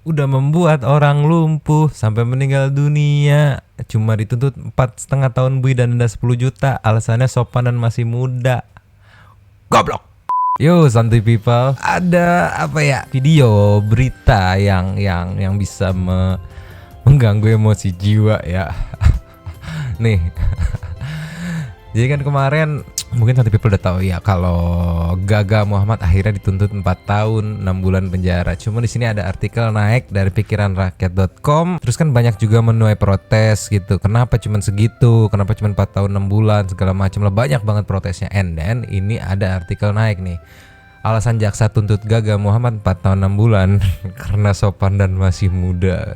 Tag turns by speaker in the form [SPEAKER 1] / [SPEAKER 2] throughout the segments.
[SPEAKER 1] Udah membuat orang lumpuh sampai meninggal dunia. Cuma dituntut 4,5 tahun bui dan denda 10 juta. Alasannya sopan dan masih muda. Goblok. Yo santuy people, ada apa ya, video berita yang bisa mengganggu emosi jiwa ya. Nih. Jadi kan kemarin mungkin santuy people udah tahu ya kalau Gaga Muhammad akhirnya dituntut 4 tahun 6 bulan penjara. Cuma di sini ada artikel naik dari pikiranrakyat.com. Terus kan banyak juga menuai protes gitu. Kenapa cuma segitu? Kenapa cuma 4 tahun 6 bulan segala macam lah, banyak banget protesnya. And then ini ada artikel naik nih. Alasan jaksa tuntut Gaga Muhammad 4 tahun 6 bulan karena sopan dan masih muda.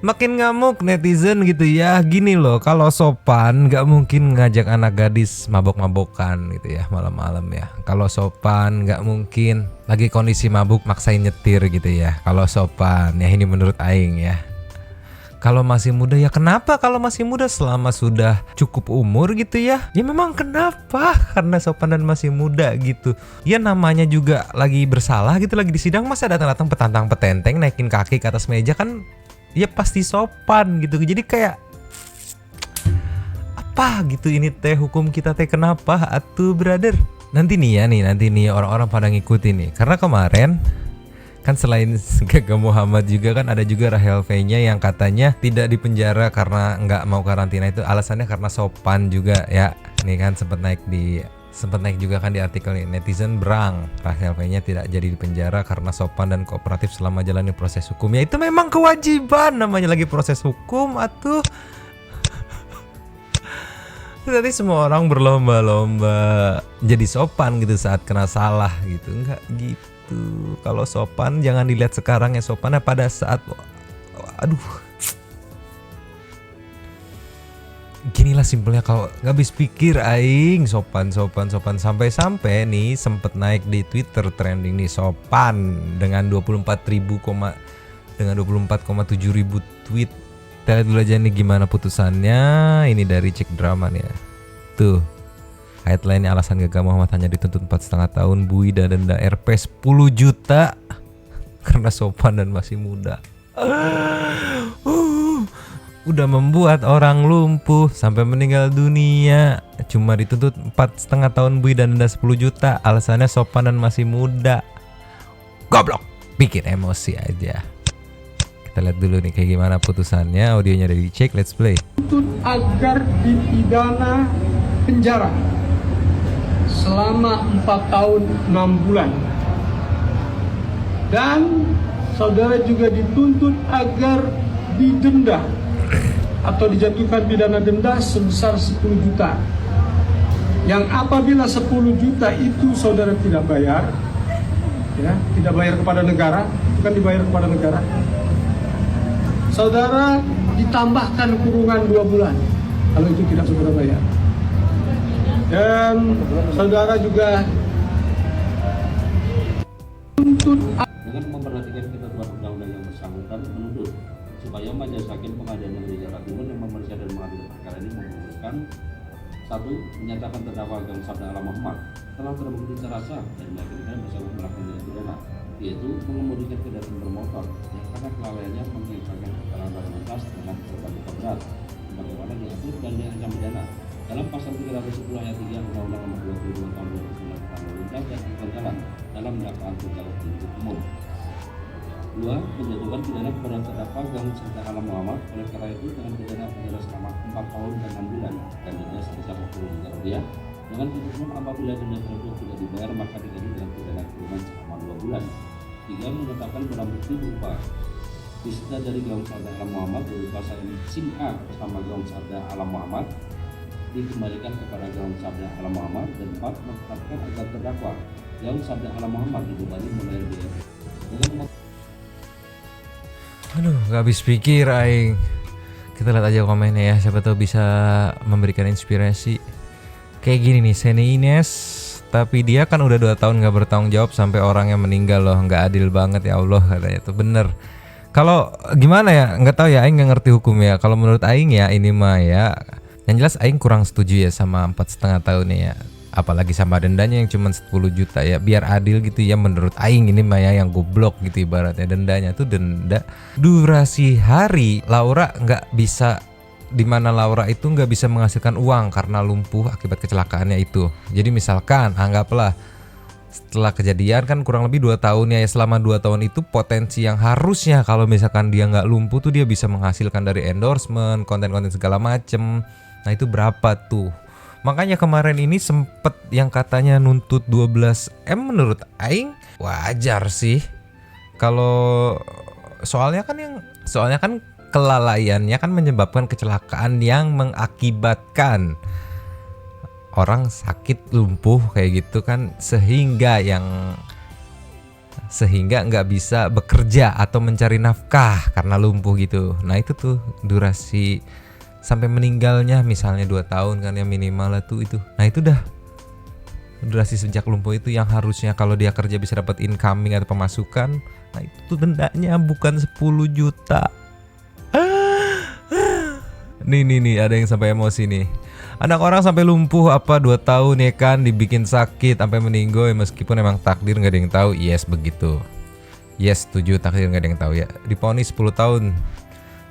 [SPEAKER 1] Makin ngamuk netizen gitu ya. Gini loh, kalau sopan gak mungkin ngajak anak gadis mabok-mabokan gitu ya malam-malam ya. Kalau sopan gak mungkin lagi kondisi mabuk maksain nyetir gitu ya. Kalau sopan ya, ini menurut Aing ya. Kalau masih muda ya kenapa kalau masih muda, selama sudah cukup umur gitu ya. Ya memang kenapa, karena sopan dan masih muda gitu. Ya namanya juga lagi bersalah gitu, lagi di sidang, masa datang-datang petantang petenteng naikin kaki ke atas meja kan. Ya pasti sopan gitu. Jadi kayak apa gitu ini teh hukum kita teh, kenapa atuh brother? Nanti nih orang-orang pada ngikutin nih. Karena kemarin kan selain Gaga Muhammad juga kan ada juga Rahel V-nya yang katanya tidak dipenjara karena nggak mau karantina, itu alasannya karena sopan juga ya. Nih kan sempat naik juga kan di artikel nih, netizen berang Rahel V-nya tidak jadi dipenjara karena sopan dan kooperatif selama jalani proses hukum. Ya itu memang kewajiban, namanya lagi proses hukum atuh. Tadi semua orang berlomba-lomba jadi sopan gitu saat kena salah gitu, enggak gitu. Kalau sopan jangan dilihat sekarang ya, sopannya pada saat aduh. Ginilah simpelnya, kalau nggak habis pikir aing sopan sampai nih sempet naik di Twitter trending nih sopan dengan 24,7 ribu tweet. Kita lihat dulu aja nih gimana putusannya. Ini dari Cek Drama nih ya. Tuh. Headline-nya, alasan Gaga Muhammad hanya dituntut 4,5 tahun bui dan denda Rp 10 juta karena sopan dan masih muda. Udah membuat orang lumpuh sampai meninggal dunia. Cuma dituntut 4,5 tahun bui dan denda 10 juta. Alasannya sopan dan masih muda. Goblok. Bikin emosi aja. Kita lihat dulu nih kayak gimana putusannya. Audionya udah dicek, let's play.
[SPEAKER 2] Tuntut agar dipidana penjara selama 4 tahun 6 bulan. Dan saudara juga dituntut agar didenda atau dijatuhkan pidana denda sebesar 10 juta. Yang apabila 10 juta itu saudara tidak bayar, ya, tidak bayar kepada negara, bukan dibayar kepada negara, saudara ditambahkan kurungan 2 bulan kalau itu tidak saudara bayar. Dan saudara juga tuntut
[SPEAKER 3] dengan memperhatikan ketentuan undang-undang yang bersangkutan menuntut supaya Majelis Hakim Pengadilan Negeri Jakarta Timur yang memeriksa dan mengadili perkara ini memutuskan: 1. Menyatakan terdakwa Gaga Sabda Alam Muhammad telah terbukti terasa dan meyakinkan bersalah melakukan tindak pidana, yaitu mengemudikan kendaraan bermotor yang karena kelalaiannya mengakibatkan kecelakaan lalu lintas dengan korban luka berat, sebagaimana diatur dan diancam pidana dalam pasal 310 ayat 3 Undang-Undang Nomor 22 Tahun 2009 tentang lalu lintas dan angkutan jalan dalam dakwaan tunggal penuntut umum. 2. Menjatuhkan pidana kepada terdakwa Gaga Sabda Alam Muhammad oleh karena itu dengan pidana penjara selama 4 tahun dan 6 bulan dan denda sebesar Rp10 juta dengan putusan apabila denda tersebut tidak dibayar maka diganti dengan pidana kurungan selama 2 bulan. 3. Menetapkan barang bukti berupa disita dari Gaga Sabda Alam Muhammad berupa SIM A bersama Gaga Sabda Alam Muhammad dikembalikan kepada Gaga Sabda Alam Muhammad. Dan 4. Menetapkan agar terdakwa Gaga Sabda Alam Muhammad dibebani membayar biaya dengan
[SPEAKER 1] Aduh, gak habis pikir aing. Kita lihat aja komennya ya, siapa tahu bisa memberikan inspirasi. Kayak gini nih, Seni Ines, tapi dia kan udah 2 tahun gak bertanggung jawab sampai orang yang meninggal loh. Gak adil banget ya Allah, katanya tuh bener. Kalau gimana ya, nggak tahu ya, aing nggak ngerti hukum ya. Kalau menurut aing ya ini mah ya, yang jelas aing kurang setuju ya sama 4,5 tahun ya. apalagi sama dendanya yang cuma 10 juta ya, biar adil gitu ya menurut aing ini mah ya, yang goblok gitu ibaratnya. Dendanya tuh denda durasi hari. Laura nggak bisa, dimana Laura itu nggak bisa menghasilkan uang karena lumpuh akibat kecelakaannya itu. Jadi misalkan anggaplah setelah kejadian kan kurang lebih 2 tahun ya, selama 2 tahun itu potensi yang harusnya kalau misalkan dia nggak lumpuh tuh dia bisa menghasilkan dari endorsement, konten-konten segala macem. Nah itu berapa tuh? Makanya kemarin ini sempet yang katanya nuntut 12M, menurut aing wajar sih. Kalau soalnya kan kelalaiannya kan menyebabkan kecelakaan yang mengakibatkan orang sakit, lumpuh kayak gitu kan, sehingga nggak bisa bekerja atau mencari nafkah karena lumpuh gitu. Nah itu tuh durasi sampai meninggalnya misalnya 2 tahun kan ya minimal lah tuh itu. Nah itu dah durasi sejak lumpuh itu yang harusnya kalau dia kerja bisa dapat incoming atau pemasukan. Nah itu tuh dendanya bukan 10 juta. Nih ada yang sampai emosi nih. Anak orang sampai lumpuh apa 2 tahun ya kan, dibikin sakit sampai meninggal ya, meskipun emang takdir nggak ada yang tahu. Yes begitu. Yes setuju, takdir nggak ada yang tahu ya. Diponis 10 tahun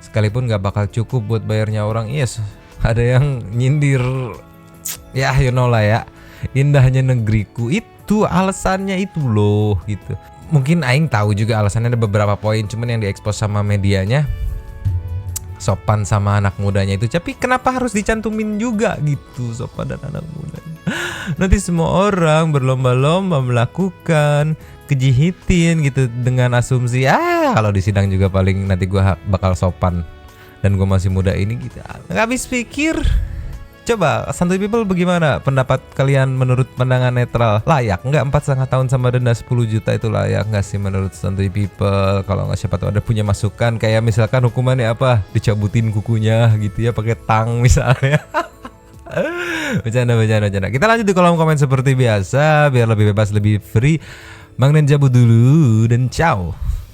[SPEAKER 1] sekalipun nggak bakal cukup buat bayarnya orang. Yes, ada yang nyindir. Ya you know lah ya. Indahnya negeriku itu alasannya itu loh gitu. Mungkin aing tahu juga alasannya ada beberapa poin, cuman yang diekspos sama medianya sopan sama anak mudanya itu. Tapi kenapa harus dicantumin juga gitu sopan dan anak mudanya? Nanti semua orang berlomba-lomba melakukan kejihitin gitu dengan asumsi kalau di sidang juga paling nanti gue bakal sopan dan gue masih muda ini gitu. Nggak habis pikir. Coba Santuy People bagaimana pendapat kalian menurut pandangan netral? Layak nggak 4,5 tahun sama denda 10 juta itu layak nggak sih menurut Santuy People? Kalau nggak siapa tahu ada punya masukan, kayak misalkan hukumannya apa? Dicabutin kukunya gitu ya pakai tang misalnya. Bercanda. Kita lanjut di kolom komen seperti biasa biar lebih bebas, lebih free. Bang Nen cabut dulu dan ciao.